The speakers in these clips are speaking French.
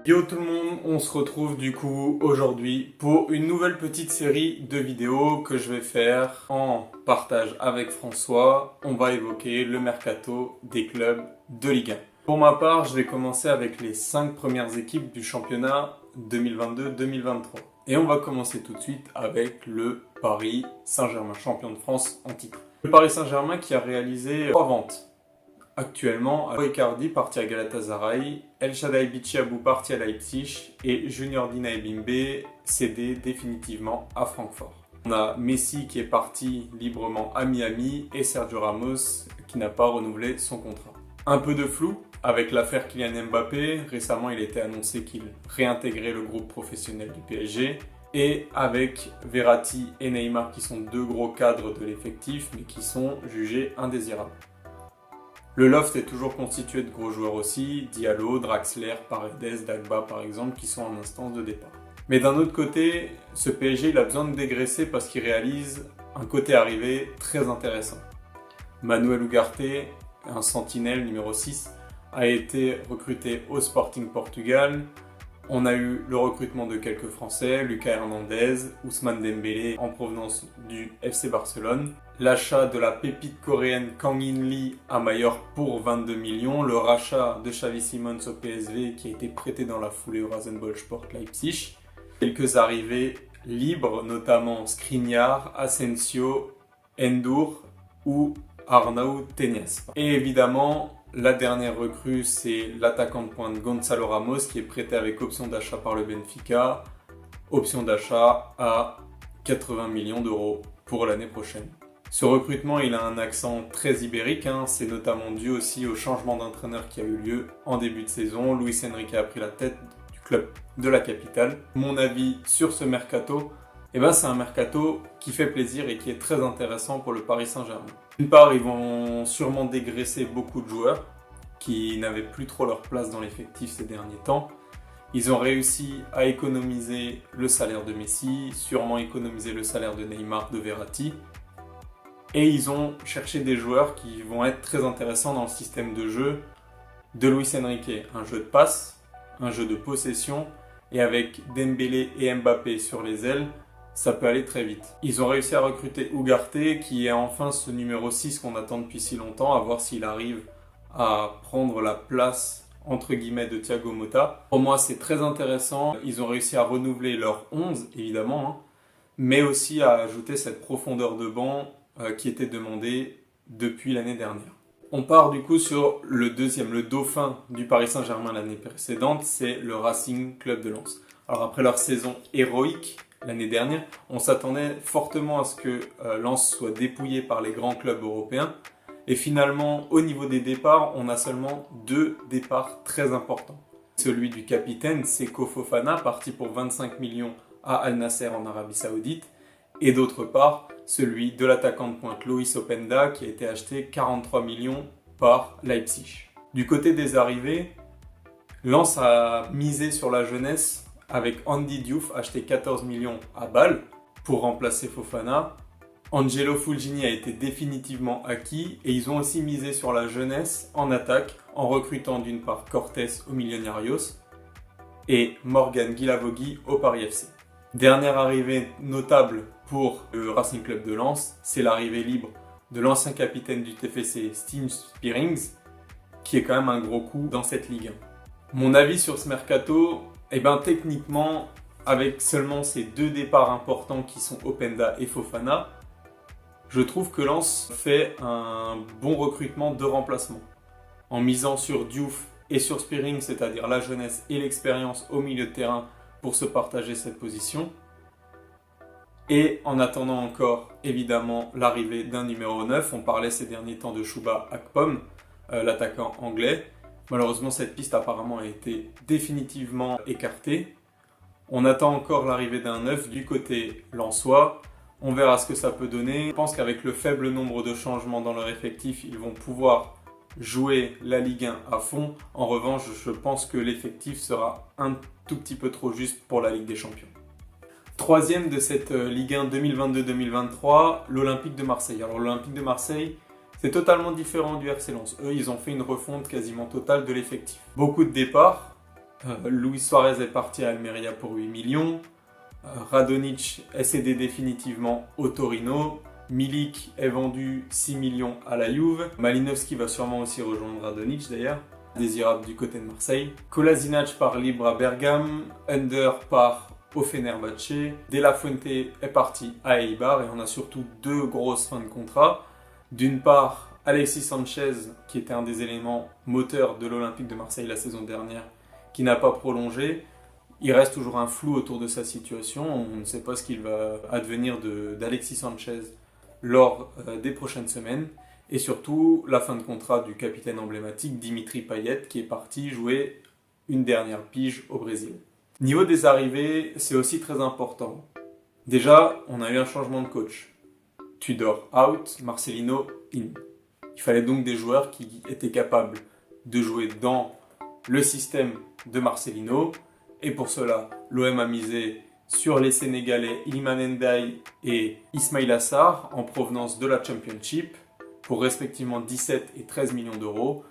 Yo tout le monde, on se retrouve du coup aujourd'hui pour une nouvelle petite série de vidéos que je vais faire en partage avec François. On va évoquer le mercato des clubs de Ligue 1. Pour ma part, je vais commencer avec les 5 premières équipes du championnat 2022-2023. Et on va commencer tout de suite avec le Paris Saint-Germain, champion de France en titre. Le Paris Saint-Germain qui a réalisé 3 ventes. Actuellement, Icardi parti à Galatasaray, El Shaddai Bichabou parti à Leipzig et Junior Dina Ebimbe cédé définitivement à Francfort. On a Messi qui est parti librement à Miami et Sergio Ramos qui n'a pas renouvelé son contrat. Un peu de flou avec l'affaire Kylian Mbappé. Récemment, il était annoncé qu'il réintégrait le groupe professionnel du PSG. Et avec Verratti et Neymar qui sont deux gros cadres de l'effectif mais qui sont jugés indésirables. Le loft est toujours constitué de gros joueurs aussi, Diallo, Draxler, Paredes, Dagba par exemple, qui sont en instance de départ. Mais d'un autre côté, ce PSG il a besoin de dégraisser parce qu'il réalise un côté arrivé très intéressant. Manuel Ugarte, un sentinelle numéro 6, a été recruté au Sporting Portugal. On a eu le recrutement de quelques Français, Lucas Hernandez, Ousmane Dembélé en provenance du FC Barcelone. L'achat de la pépite coréenne Kang In Lee à Mallorca pour 22 millions. Le rachat de Xavi Simons au PSV qui a été prêté dans la foulée au Rasenballsport Leipzig. Quelques arrivées libres, notamment Skriniar, Asensio, Endur ou Arnau Tenias. Et évidemment, la dernière recrue, c'est l'attaquant de pointe Gonzalo Ramos qui est prêté avec option d'achat par le Benfica. Option d'achat à 80 millions d'euros pour l'année prochaine. Ce recrutement, il a un accent très ibérique, c'est notamment dû aussi au changement d'entraîneur qui a eu lieu en début de saison. Luis Enrique a pris la tête du club de la capitale. Mon avis sur ce mercato, c'est un mercato qui fait plaisir et qui est très intéressant pour le Paris Saint-Germain. D'une part, ils vont sûrement dégraisser beaucoup de joueurs qui n'avaient plus trop leur place dans l'effectif ces derniers temps. Ils ont réussi à économiser le salaire de Messi, sûrement économiser le salaire de Neymar, de Verratti. Et ils ont cherché des joueurs qui vont être très intéressants dans le système de jeu de Luis Enrique. Un jeu de passe, un jeu de possession, et avec Dembélé et Mbappé sur les ailes, ça peut aller très vite. Ils ont réussi à recruter Ugarte, qui est enfin ce numéro 6 qu'on attend depuis si longtemps, à voir s'il arrive à prendre la place entre guillemets de Thiago Motta. Pour moi, c'est très intéressant. Ils ont réussi à renouveler leur 11, évidemment, mais aussi à ajouter cette profondeur de banc qui était demandé depuis l'année dernière. On part du coup sur le deuxième, le dauphin du Paris Saint-Germain l'année précédente, c'est le Racing Club de Lens. Alors après leur saison héroïque l'année dernière, on s'attendait fortement à ce que Lens soit dépouillé par les grands clubs européens. Et finalement, au niveau des départs, on a seulement 2 départs très importants. Celui du capitaine, Seko Fofana, parti pour 25 millions à Al Nasser en Arabie Saoudite. Et d'autre part, celui de l'attaquant de pointe Loïs Openda qui a été acheté 43 millions par Leipzig. Du côté des arrivées, Lens a misé sur la jeunesse avec Andy Diouf acheté 14 millions à Bâle pour remplacer Fofana. Angelo Fulgini a été définitivement acquis et ils ont aussi misé sur la jeunesse en attaque en recrutant d'une part Cortés au Millonarios et Morgan Guilavogui au Paris FC. Dernière arrivée notable pour le Racing Club de Lens, c'est l'arrivée libre de l'ancien capitaine du TFC, Stijn Spierings, qui est quand même un gros coup dans cette Ligue 1. Mon avis sur ce mercato, techniquement, avec seulement ces 2 départs importants qui sont Openda et Fofana, je trouve que Lens fait un bon recrutement de remplacement. En misant sur Diouf et sur Spierings, c'est-à-dire la jeunesse et l'expérience au milieu de terrain pour se partager cette position. Et en attendant encore, évidemment, l'arrivée d'un numéro 9, on parlait ces derniers temps de Chouba Akpom, l'attaquant anglais. Malheureusement, cette piste apparemment a été définitivement écartée. On attend encore l'arrivée d'un 9 du côté lensois. On verra ce que ça peut donner. Je pense qu'avec le faible nombre de changements dans leur effectif, ils vont pouvoir jouer la Ligue 1 à fond. En revanche, je pense que l'effectif sera un tout petit peu trop juste pour la Ligue des Champions. Troisième de cette Ligue 1 2022-2023, l'Olympique de Marseille. Alors l'Olympique de Marseille, c'est totalement différent du RC Lens. Eux, ils ont fait une refonte quasiment totale de l'effectif. Beaucoup de départs, Luis Suarez est parti à Almeria pour 8 millions. Radonjic est cédé définitivement au Torino. Milik est vendu 6 millions à la Juve. Malinowski va sûrement aussi rejoindre Radonjic d'ailleurs, désirable du côté de Marseille. Kolasinac part libre à Bergame. Under part au Fenerbahçe. De La Fuente est parti à Eibar et on a surtout deux grosses fins de contrat. D'une part, Alexis Sanchez, qui était un des éléments moteurs de l'Olympique de Marseille la saison dernière, qui n'a pas prolongé. Il reste toujours un flou autour de sa situation. On ne sait pas ce qu'il va advenir d'Alexis Sanchez lors des prochaines semaines. Et surtout, la fin de contrat du capitaine emblématique Dimitri Payet, qui est parti jouer une dernière pige au Brésil. Niveau des arrivées, c'est aussi très important. Déjà, on a eu un changement de coach. Tudor out, Marcelino in. Il fallait donc des joueurs qui étaient capables de jouer dans le système de Marcelino. Et pour cela, l'OM a misé sur les Sénégalais Iliman Ndiaye et Ismaïla Sarr en provenance de la Championship pour respectivement 17 et 13 millions d'euros.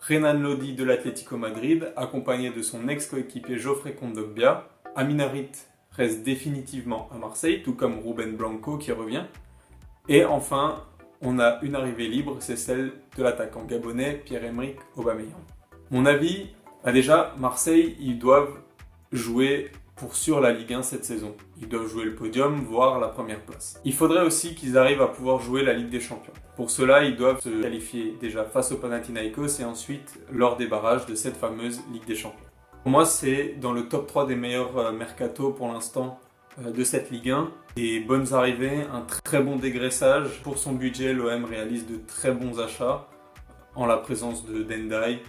Renan Lodi de l'Atlético Madrid, accompagné de son ex-coéquipier Geoffrey Kondogbia. Amin Harit reste définitivement à Marseille, tout comme Ruben Blanco qui revient. Et enfin, on a une arrivée libre, c'est celle de l'attaquant gabonais Pierre-Emerick Aubameyang. Mon avis, déjà, Marseille, ils doivent jouer pour sûr la Ligue 1 cette saison. Ils doivent jouer le podium, voire la première place. Il faudrait aussi qu'ils arrivent à pouvoir jouer la Ligue des Champions. Pour cela, ils doivent se qualifier déjà face au Panathinaikos et ensuite lors des barrages de cette fameuse Ligue des Champions. Pour moi, c'est dans le top 3 des meilleurs mercato pour l'instant de cette Ligue 1. Des bonnes arrivées, un très bon dégraissage. Pour son budget, l'OM réalise de très bons achats en la présence de Dendai,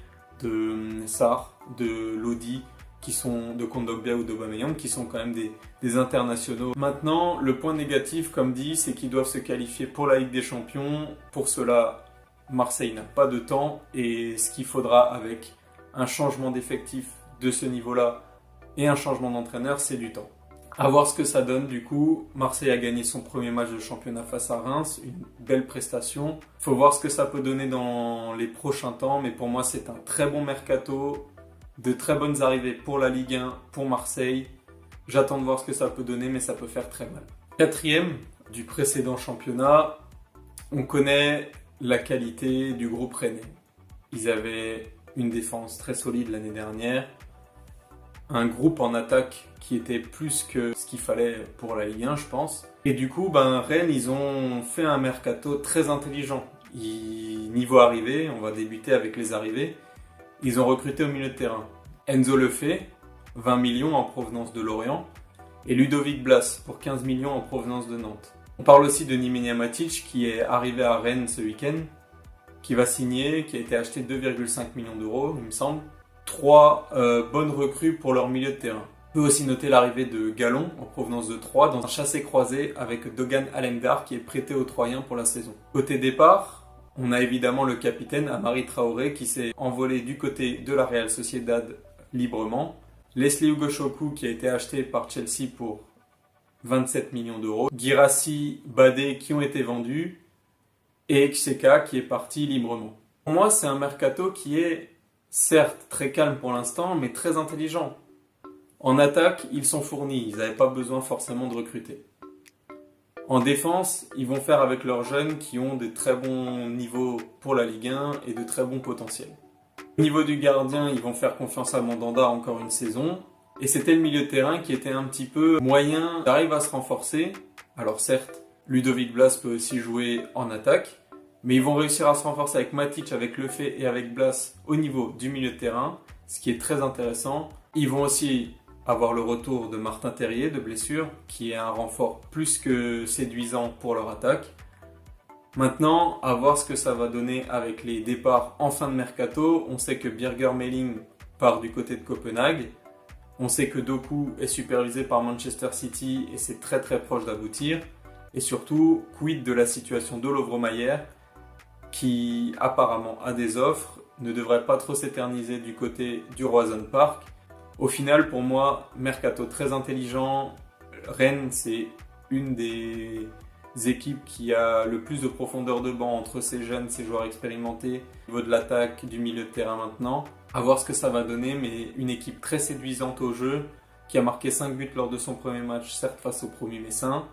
de Sarr, de Lodi, qui sont de Kondogbia ou d'Aubameyang, qui sont quand même des internationaux. Maintenant, le point négatif, comme dit, c'est qu'ils doivent se qualifier pour la Ligue des Champions. Pour cela, Marseille n'a pas de temps et ce qu'il faudra avec un changement d'effectif de ce niveau-là et un changement d'entraîneur, c'est du temps. À voir ce que ça donne du coup. Marseille a gagné son premier match de championnat face à Reims, une belle prestation. Il faut voir ce que ça peut donner dans les prochains temps, mais pour moi c'est un très bon mercato, de très bonnes arrivées pour la Ligue 1, pour Marseille. J'attends de voir ce que ça peut donner, mais ça peut faire très mal. Quatrième du précédent championnat, on connaît la qualité du groupe rennais. Ils avaient une défense très solide l'année dernière, un groupe en attaque qui était plus que ce qu'il fallait pour la Ligue 1, je pense. Et du coup, Rennes, ils ont fait un mercato très intelligent. Niveau arrivée, on va débuter avec les arrivées. Ils ont recruté au milieu de terrain Enzo Lefebvre, 20 millions en provenance de Lorient, et Ludovic Blas pour 15 millions en provenance de Nantes. On parle aussi de Nemanja Matic qui est arrivé à Rennes ce week-end, qui va signer, qui a été acheté 2,5 millions d'euros, il me semble. Trois bonnes recrues pour leur milieu de terrain. On peut aussi noter l'arrivée de Gallon en provenance de Troyes dans un chassé-croisé avec Dogan Alendar qui est prêté aux Troyens pour la saison. Côté départ, on a évidemment le capitaine Amari Traoré qui s'est envolé du côté de la Real Sociedad librement. Leslie Ugochukwu qui a été acheté par Chelsea pour 27 millions d'euros. Guirassy, Badé qui ont été vendus. Et Xheka qui est parti librement. Pour moi, c'est un mercato qui est certes très calme pour l'instant, mais très intelligent. En attaque, ils sont fournis, ils n'avaient pas besoin forcément de recruter. En défense, ils vont faire avec leurs jeunes qui ont de très bons niveaux pour la Ligue 1 et de très bons potentiels. Au niveau du gardien, ils vont faire confiance à Mandanda encore une saison. Et c'était le milieu de terrain qui était un petit peu moyen, il arrive à se renforcer. Alors certes, Ludovic Blas peut aussi jouer en attaque, mais ils vont réussir à se renforcer avec Matic, avec Lefebvre et avec Blas au niveau du milieu de terrain, ce qui est très intéressant. Ils vont aussi avoir le retour de Martin Terrier de blessure, qui est un renfort plus que séduisant pour leur attaque. Maintenant, à voir ce que ça va donner avec les départs en fin de mercato. On sait que Birger Meling part du côté de Copenhague. On sait que Doku est supervisé par Manchester City et c'est très très proche d'aboutir. Et surtout, quid de la situation d'Olo Mayer, qui apparemment a des offres, ne devrait pas trop s'éterniser du côté du Roazhon Park. Au final, pour moi, mercato très intelligent. Rennes, c'est une des équipes qui a le plus de profondeur de banc entre ces jeunes, ces joueurs expérimentés, au niveau de l'attaque, du milieu de terrain maintenant. À voir ce que ça va donner, mais une équipe très séduisante au jeu, qui a marqué 5 buts lors de son premier match, certes face au promu Messin.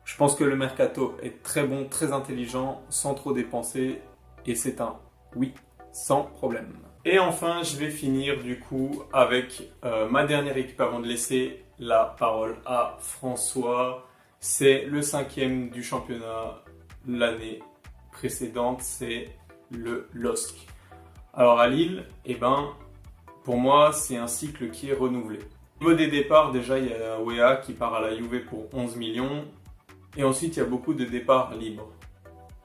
Je pense que le mercato est très bon, très intelligent, sans trop dépenser, et c'est un oui, sans problème. Et enfin, je vais finir du coup avec ma dernière équipe avant de laisser la parole à François. C'est le 5e du championnat l'année précédente, c'est le LOSC. Alors à Lille, pour moi, c'est un cycle qui est renouvelé. Au niveau des départs, déjà, il y a Weah qui part à la Juve pour 11 millions. Et ensuite, il y a beaucoup de départs libres.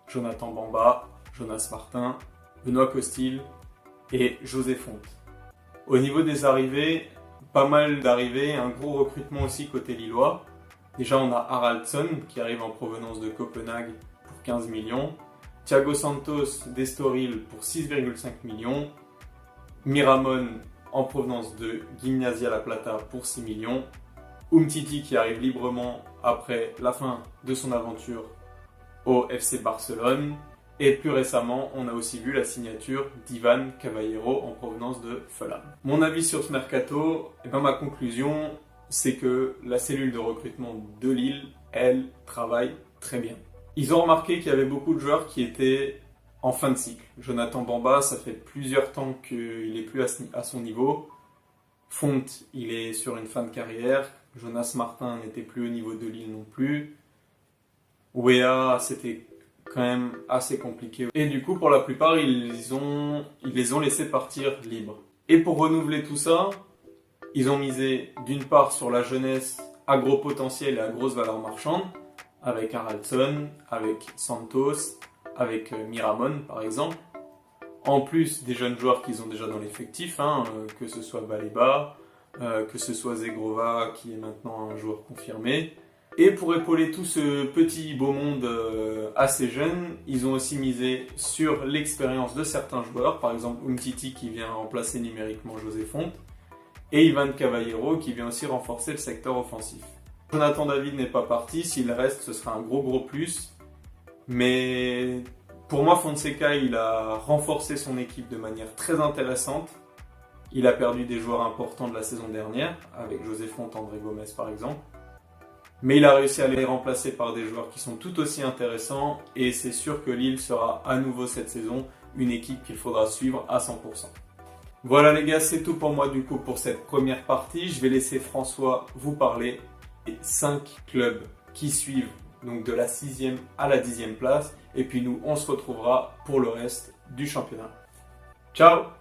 Jonathan Bamba, Jonas Martin, Benoît Costil et José Fonte. Au niveau des arrivées, pas mal d'arrivées, un gros recrutement aussi côté lillois. Déjà, on a Haraldsson qui arrive en provenance de Copenhague pour 15 millions. Thiago Santos d'Estoril pour 6,5 millions. Miramon en provenance de Gimnasia La Plata pour 6 millions. Umtiti qui arrive librement après la fin de son aventure au FC Barcelone. Et plus récemment, on a aussi vu la signature d'Ivan Caballero en provenance de Fulham. Mon avis sur ce mercato, ma conclusion, c'est que la cellule de recrutement de Lille, elle, travaille très bien. Ils ont remarqué qu'il y avait beaucoup de joueurs qui étaient en fin de cycle. Jonathan Bamba, ça fait plusieurs temps qu'il n'est plus à son niveau. Fonte, il est sur une fin de carrière. Jonas Martin n'était plus au niveau de Lille non plus. Weah, c'était quand même assez compliqué. Et du coup, pour la plupart, ils les ont laissés partir libres. Et pour renouveler tout ça, ils ont misé d'une part sur la jeunesse à gros potentiel et à grosse valeur marchande, avec Haraldsson, avec Santos, avec Miramon par exemple. En plus des jeunes joueurs qu'ils ont déjà dans l'effectif, que ce soit Baleba, que ce soit Zegrova qui est maintenant un joueur confirmé. Et pour épauler tout ce petit beau monde assez jeune, ils ont aussi misé sur l'expérience de certains joueurs, par exemple Umtiti qui vient remplacer numériquement José Fonte, et Ivan Caballero qui vient aussi renforcer le secteur offensif. Jonathan David n'est pas parti, s'il reste ce sera un gros plus, mais pour moi Fonseca il a renforcé son équipe de manière très intéressante. Il a perdu des joueurs importants de la saison dernière, avec José Fonte, André Gomes par exemple. Mais il a réussi à les remplacer par des joueurs qui sont tout aussi intéressants et c'est sûr que Lille sera à nouveau cette saison une équipe qu'il faudra suivre à 100%. Voilà les gars, c'est tout pour moi du coup pour cette première partie. Je vais laisser François vous parler des 5 clubs qui suivent, donc de la 6e à la 10e place. Et puis nous, on se retrouvera pour le reste du championnat. Ciao!